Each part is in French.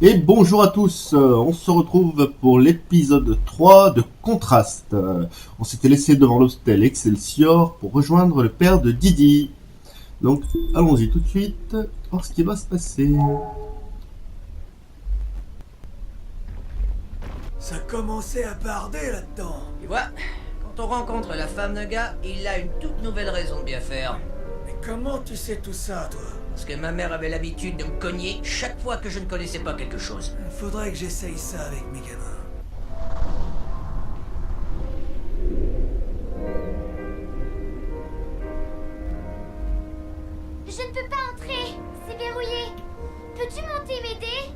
Et bonjour à tous, on se retrouve pour l'épisode 3 de Contraste. On s'était laissé devant l'hostel Excelsior pour rejoindre le père de Didi. Donc allons-y tout de suite, voir ce qui va se passer. Ça commençait à barder là-dedans. Tu vois, quand on rencontre la femme d'un gars, il a une toute nouvelle raison de bien faire. Mais comment tu sais tout ça, toi? Parce que ma mère avait l'habitude de me cogner chaque fois que je ne connaissais pas quelque chose. Faudrait que j'essaye ça avec mes gamins. Je ne peux pas entrer, c'est verrouillé. Peux-tu monter m'aider?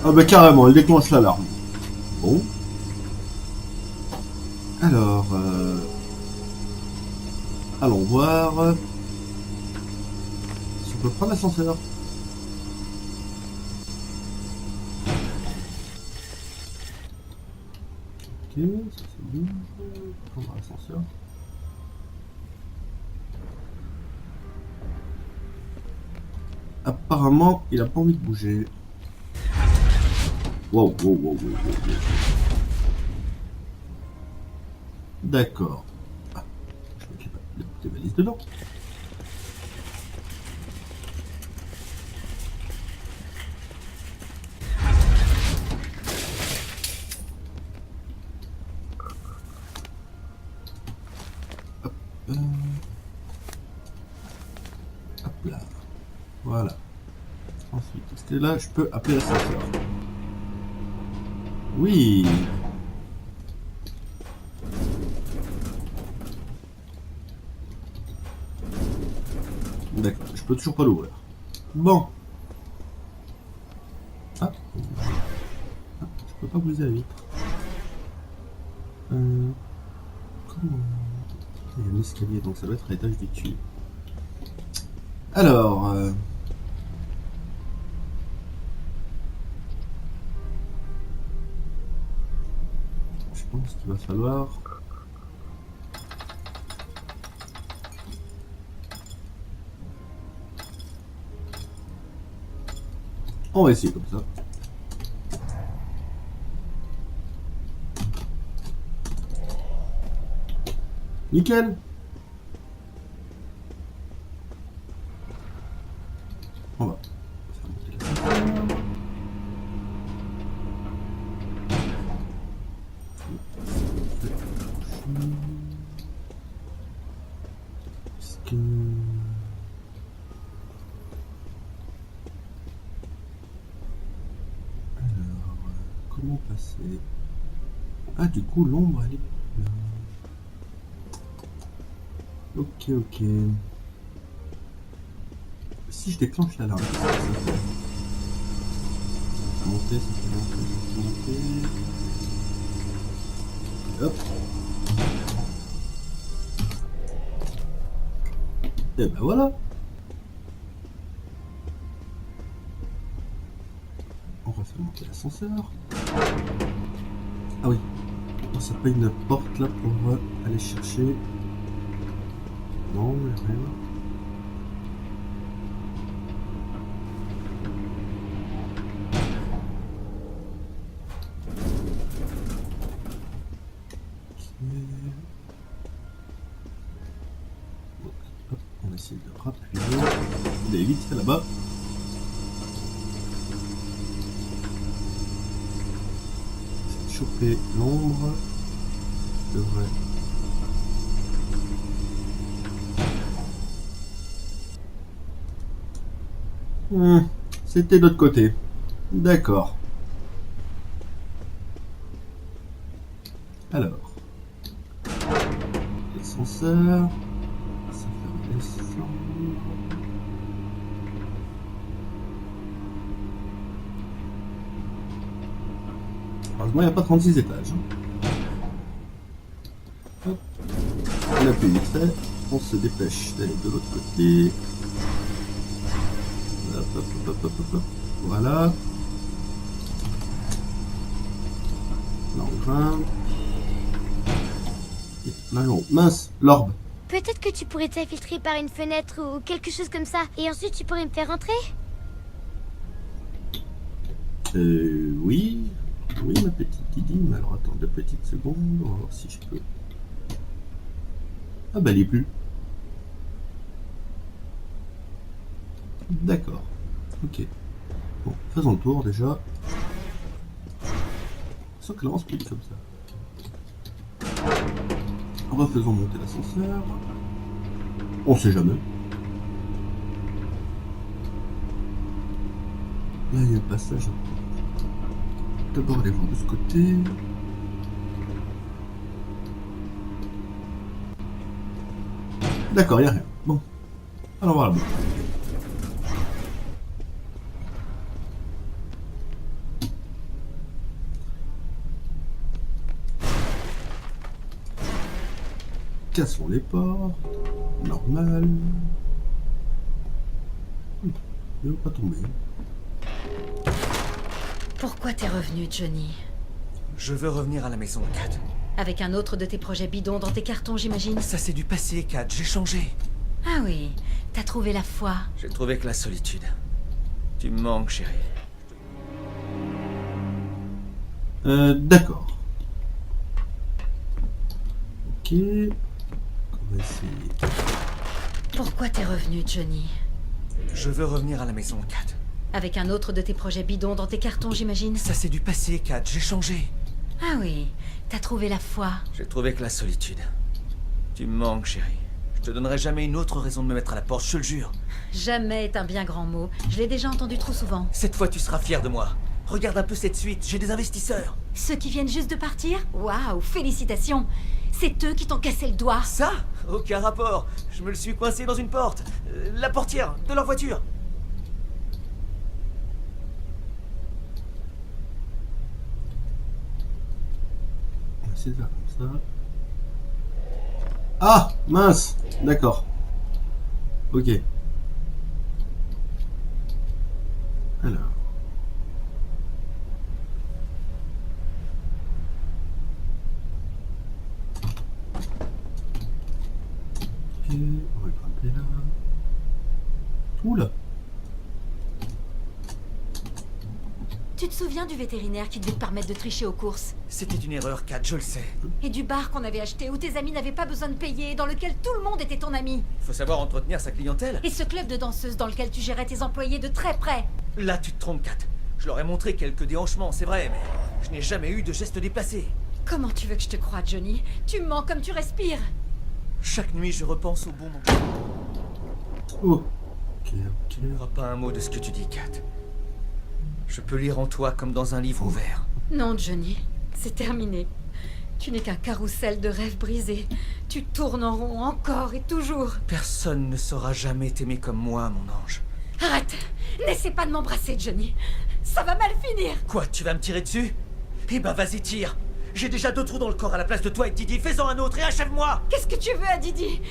Ah bah carrément, elle déclenche l'alarme. Bon. Alors, allons voir si on peut prendre l'ascenseur. Ok, ça c'est bon. Prendre l'ascenseur. Apparemment, il a pas envie de bouger. Wow, wow, wow, wow, wow. D'accord. Ah, je vais mettre les valises dedans. Hop, hop là. Voilà. Ensuite, est-ce que là, je peux appeler l'ascenseur? Oui. D'accord, je peux toujours pas l'ouvrir. Bon. Ah. Ah, je peux pas briser la vitre. Comment? Il y a un escalier, donc ça doit être à l'étage du dessus. Alors. Je pense qu'il va falloir. On va essayer comme ça. Nickel. On va faire monter l'ascenseur. Est-ce que... Alors, comment passer? Ah, du coup, l'ombre, elle est là. Ok, ok. Si je déclenche l'alarme, qu'est-ce que ça fait? Ça monter, ça fait monter, ça fait monter. Hop. Et ben voilà. On refait monter l'ascenseur. Ah oui. Oh, c'est pas une porte là pour aller chercher. Non, il n'y a rien. Donc, hop, on va essayer de rappuyer. Il est vite fait là-bas. Essayer de choper l'ombre. Devrait. C'était de l'autre côté. D'accord. Alors. L'ascenseur. Ça fait descendre. Heureusement, il n'y a pas 36 étages. Hop. On appuie vite fait. On se dépêche d'aller de l'autre côté. Hop, hop, hop, hop, hop, hop. Voilà. Là, on grimpe. Et là, on... Mince, l'orbe. Peut-être que tu pourrais t'infiltrer par une fenêtre ou quelque chose comme ça. Et ensuite tu pourrais me faire rentrer. Oui. Oui, ma petite Didi. Mais alors, attends 2 petites secondes. On va voir si je peux. Ah bah, elle est plus. D'accord. Ok. Bon, faisons le tour, déjà. Sans que l'avance plus vite comme ça. Refaisons monter l'ascenseur. On sait jamais. Là, il y a le passage. D'abord, aller voir de ce côté. D'accord, il n'y a rien. Bon. Alors, voilà. Cassons les portes. Normal. Il ne va pas tomber. Pourquoi t'es revenu, Johnny? Je veux revenir à la maison, Kat. Avec un autre de tes projets bidons dans tes cartons, j'imagine? Ça c'est du passé, Kat, j'ai changé. Ah oui, t'as trouvé la foi. J'ai trouvé que la solitude. Tu me manques, chérie. D'accord. Ok. On va essayer. Pourquoi t'es revenu, Johnny? Je veux revenir à la maison, Kat. Avec un autre de tes projets bidons dans tes cartons, j'imagine? Ça c'est du passé, Kat, j'ai changé. Ah oui, t'as trouvé la foi. J'ai trouvé que la solitude. Tu me manques, chérie. Je te donnerai jamais une autre raison de me mettre à la porte, je te le jure. Jamais est un bien grand mot. Je l'ai déjà entendu trop souvent. Cette fois, tu seras fier de moi. Regarde un peu cette suite, j'ai des investisseurs. Ceux qui viennent juste de partir? Waouh, félicitations! C'est eux qui t'ont cassé le doigt. Ça? Aucun rapport. Je me le suis coincé dans une porte. La portière de leur voiture. On va essayer de faire comme ça. Ah, mince. D'accord. Ok. Alors. Ok, on va grimper là. Oula. Tu te souviens du vétérinaire qui devait te permettre de tricher aux courses? C'était une erreur, Kat, je le sais. Et du bar qu'on avait acheté où tes amis n'avaient pas besoin de payer, dans lequel tout le monde était ton ami? Il faut savoir entretenir sa clientèle. Et ce club de danseuses dans lequel tu gérais tes employés de très près? Là, tu te trompes, Kat. Je leur ai montré quelques déhanchements, c'est vrai, mais je n'ai jamais eu de geste déplacé. Comment tu veux que je te croie, Johnny? Tu mens comme tu respires. Chaque nuit, je repense au bon moment. Oh. Ok, Tu ne crois pas un mot de ce que tu dis, Kat. Je peux lire en toi comme dans un livre ouvert. Non, Johnny, c'est terminé. Tu n'es qu'un carrousel de rêves brisés. Tu tournes en rond encore et toujours. Personne ne saura jamais t'aimer comme moi, mon ange. Arrête! N'essaie pas de m'embrasser, Johnny. Ça va mal finir. Quoi, tu vas me tirer dessus? Eh ben, vas-y, tire. J'ai déjà 2 trous dans le corps à la place de toi et de Didi. Fais-en un autre et achève-moi. Qu'est-ce que tu veux à Didi?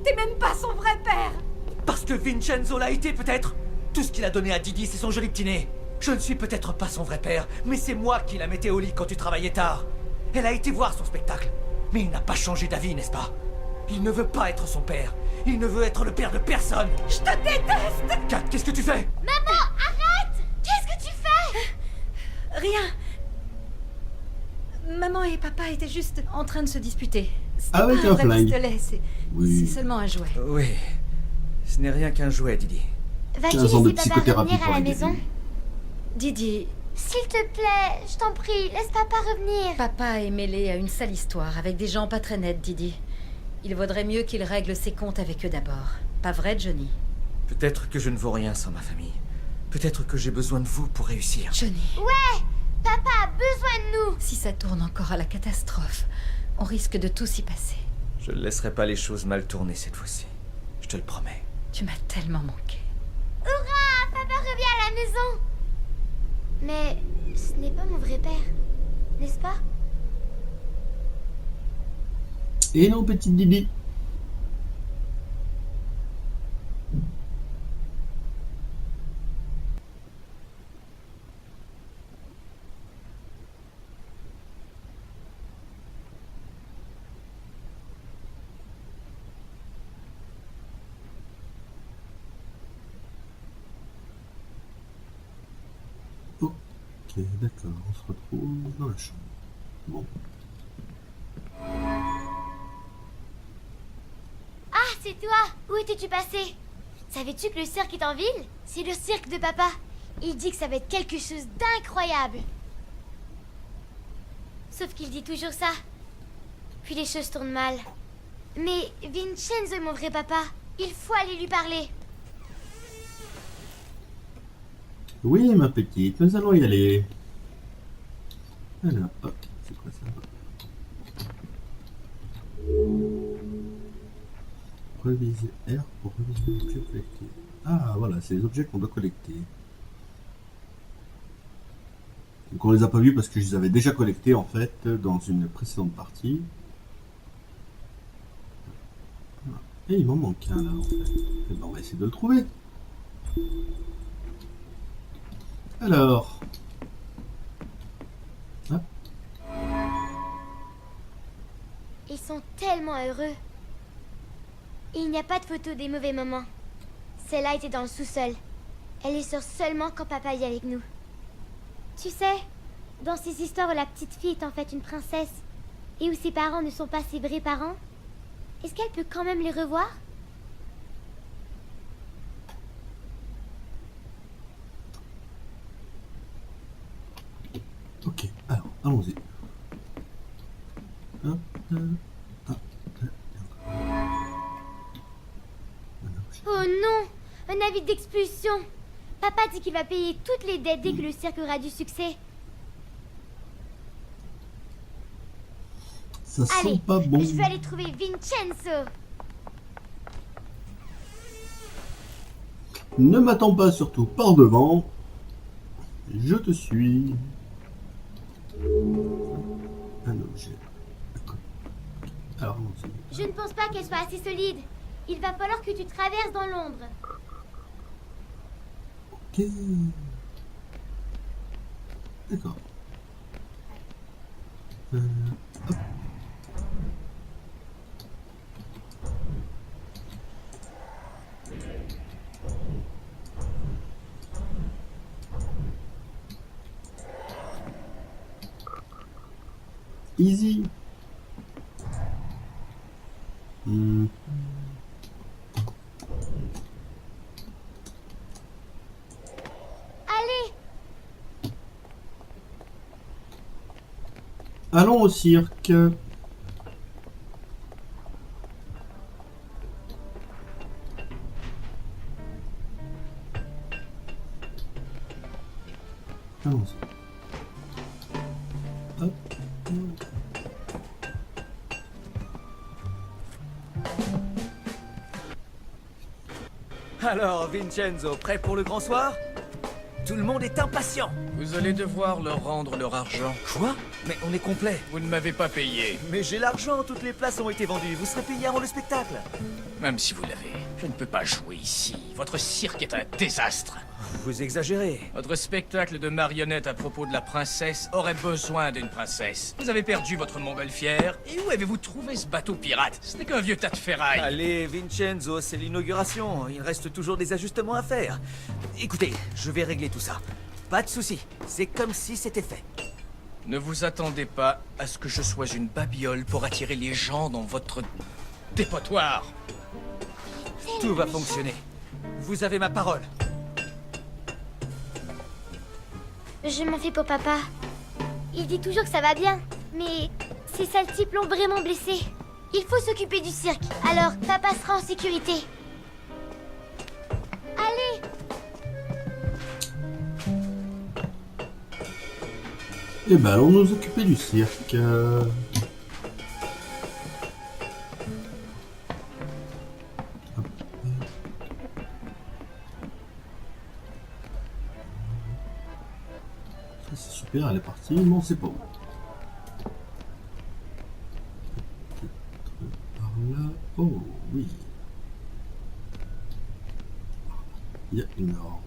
T'es même pas son vrai père. Parce que Vincenzo l'a été, peut-être. Tout ce qu'il a donné à Didi, c'est son joli petit nez. Je ne suis peut-être pas son vrai père, mais c'est moi qui la mettais au lit quand tu travaillais tard. Elle a été voir son spectacle. Mais il n'a pas changé d'avis, n'est-ce pas? Il ne veut pas être son père. Il ne veut être le père de personne. Je te déteste! Kat, qu'est-ce que tu fais? Maman, arrête! Qu'est-ce que tu fais? Rien. Maman et papa étaient juste en train de se disputer. C'était Avec pas un un vrai flingue. pistolet, c'est Oui. c'est seulement un jouet. Oui. Ce n'est rien qu'un jouet, Didi. Vas-tu 15 ans de laisser papa psychothérapie revenir pour à la les maison? bébés. Didi, S'il te plaît, je t'en prie, laisse papa revenir. papa est mêlé à une sale histoire avec des gens pas très nets, Didi. Il vaudrait mieux qu'il règle ses comptes avec eux d'abord. Pas vrai, Johnny? Peut-être que je ne vaux rien sans ma famille. Peut-être que j'ai besoin de vous pour réussir. Johnny, Ouais, papa a besoin de nous. si ça tourne encore à la catastrophe, on risque de tout s'y passer. Je ne laisserai pas les choses mal tourner cette fois-ci. Je te le promets. Tu m'as tellement manqué. Hurrah, papa revient à la maison. Mais ce n'est pas mon vrai père, n'est-ce pas? Et non, petite Didi. d'accord, on se retrouve dans la chambre. Bon. Ah, c'est toi! Où étais-tu passé? Savais-tu que le cirque est en ville? C'est le cirque de papa. Il dit que ça va être quelque chose d'incroyable. Sauf qu'il dit toujours ça. Puis les choses tournent mal. Mais Vincenzo est mon vrai papa. Il faut aller lui parler. Oui, ma petite, nous allons y aller. Alors, hop, c'est quoi ça? Reviser R pour reviser les objets collectés. Ah, voilà, c'est les objets qu'on doit collecter. Donc on les a pas vus parce que je les avais déjà collectés en fait dans une précédente partie. Et il m'en manque un là en fait. Et ben, on va essayer de le trouver. Alors. Ah, Ils sont tellement heureux. Il n'y a pas de photo des mauvais moments. Celle-là était dans le sous-sol. Elle est sort seulement quand papa est avec nous. Tu sais, dans ces histoires où la petite fille est en fait une princesse et où ses parents ne sont pas ses vrais parents, est-ce qu'elle peut quand même les revoir? ok, alors, allons-y. Hop, hop, Oh non! Un avis d'expulsion! Papa dit qu'il va payer toutes les dettes dès que le cirque aura du succès. ça sent Allez, pas bon. je vais aller trouver Vincenzo. Ne m'attends pas surtout par devant. Je te suis. Un objet. D'accord. Alors, allons-y. Je ne pense pas qu'elle soit assez solide. Il va falloir que tu traverses dans l'ombre. Ok. D'accord. Hop. Easy. Allez! Allons au cirque. Allons-y. Hop. Alors, Vincenzo, prêt pour le grand soir? Tout le monde est impatient. Vous allez devoir leur rendre leur argent. Quoi? Mais on est complet. Vous ne m'avez pas payé. Mais j'ai l'argent, toutes les places ont été vendues. Vous serez payé avant le spectacle. Même si vous l'avez, je ne peux pas jouer ici. Votre cirque est un désastre. Vous exagérez. Votre spectacle de marionnettes à propos de la princesse aurait besoin d'une princesse. Vous avez perdu votre montgolfière. Et où avez-vous trouvé ce bateau pirate? Ce n'est qu'un vieux tas de ferraille. Allez, Vincenzo, c'est l'inauguration. Il reste toujours des ajustements à faire. Écoutez, je vais régler tout ça. Pas de souci. C'est comme si c'était fait. Ne vous attendez pas à ce que je sois une babiole pour attirer les gens dans votre dépotoir. Tout va fonctionner. Vous avez ma parole. Je m'en fais pour papa. Il dit toujours que ça va bien. Mais ces sales types l'ont vraiment blessé. Il faut s'occuper du cirque. Alors, papa sera en sécurité. Allez! Eh ben, allons nous occuper du cirque. Ça, c'est super, elle est partie, mais on sait pas où. Peut-être par là. Oh, oui. Il y a une orbe.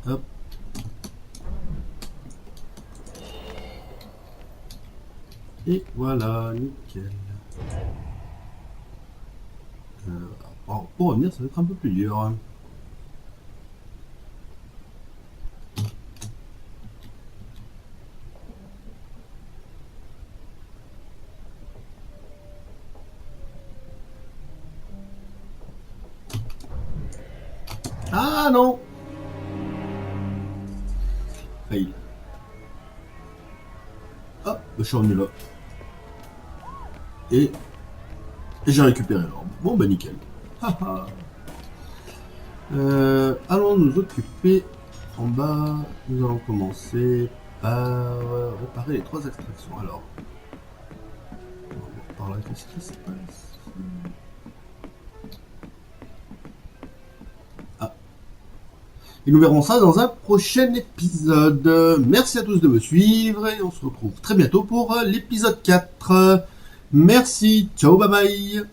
Hop. Et voilà, nickel. Pour revenir, ça va être un peu plus dur. Ah non. Fail. Ah, je suis revenu là. Et j'ai récupéré l'orbe. Bon bah nickel. Allons nous occuper en bas. Nous allons commencer par réparer les 3 extractions. Alors, on va voir par là qu'est-ce qui se passe. Ah. Et nous verrons ça dans un prochain épisode. Merci à tous de me suivre et on se retrouve très bientôt pour l'épisode 4. Merci, ciao, bye bye.